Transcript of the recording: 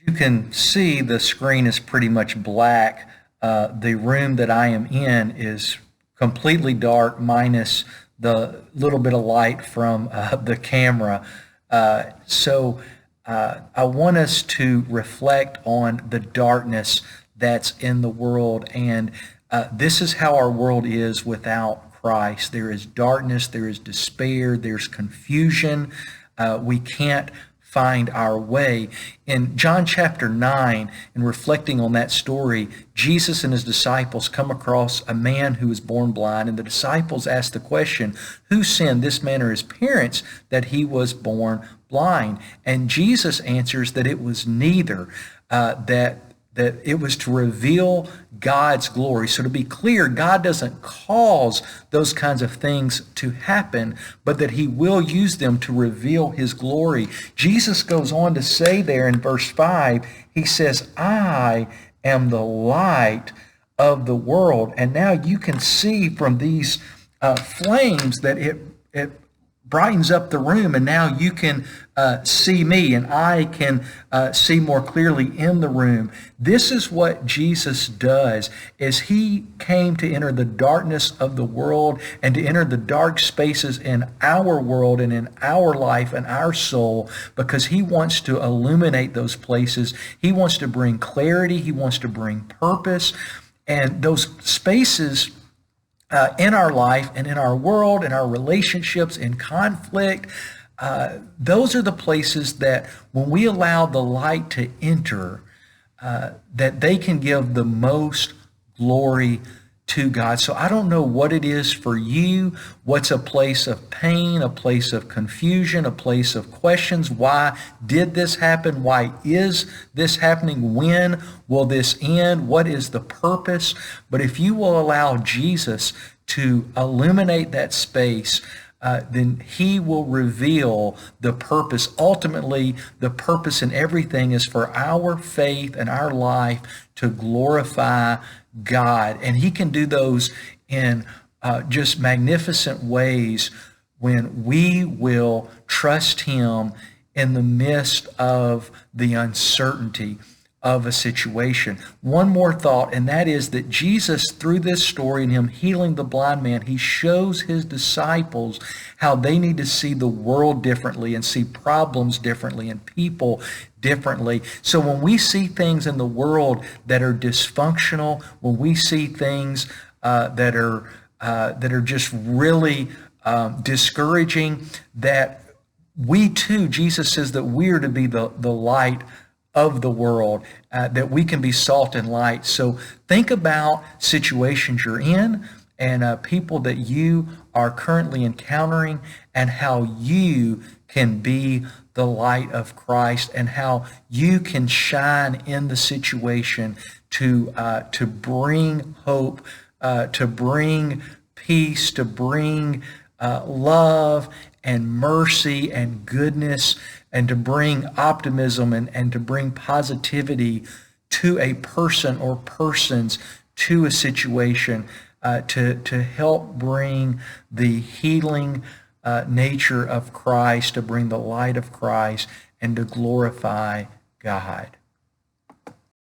You can see the screen is pretty much black. The room that I am in is completely dark, minus the little bit of light from the camera. I want us to reflect on the darkness that's in the world, and this is how our world is without Christ. There is darkness, there is despair, there's confusion. We can't find our way. In John chapter 9, in reflecting on that story, Jesus and his disciples come across a man who was born blind, and the disciples ask the question, who sinned, this man or his parents, that he was born blind? And Jesus answers that it was neither, that it was to reveal God's glory. So to be clear, God doesn't cause those kinds of things to happen, but that he will use them to reveal his glory. Jesus goes on to say there in verse 5, he says, I am the light of the world. And now you can see from these flames that it brightens up the room, and now you can see me, and I can see more clearly in the room. This is what Jesus does, is he came to enter the darkness of the world and to enter the dark spaces in our world and in our life and our soul, because he wants to illuminate those places. He wants to bring clarity. He wants to bring purpose. And those spaces in our life and in our world, in our relationships, in conflict, those are the places that when we allow the light to enter, that they can give the most glory to God. So I don't know what it is for you, what's a place of pain, a place of confusion, a place of questions. Why did this happen? Why is this happening? When will this end? What is the purpose? But if you will allow Jesus to illuminate that space, then he will reveal the purpose. Ultimately, the purpose in everything is for our faith and our life to glorify God. And he can do those in just magnificent ways when we will trust him in the midst of the uncertainty of a situation. One more thought, and that is that Jesus, through this story and him healing the blind man, he shows his disciples how they need to see the world differently and see problems differently and people differently. So when we see things in the world that are dysfunctional, when we see things that are just really discouraging, that we too, Jesus says that we are to be the light of the world, that we can be salt and light. So think about situations you're in and people that you are currently encountering, and how you can be the light of Christ, and how you can shine in the situation to bring hope, to bring peace, to bring love and mercy and goodness, and to bring optimism and to bring positivity to a person or persons, to a situation, to help bring the healing nature of Christ, to bring the light of Christ, and to glorify God.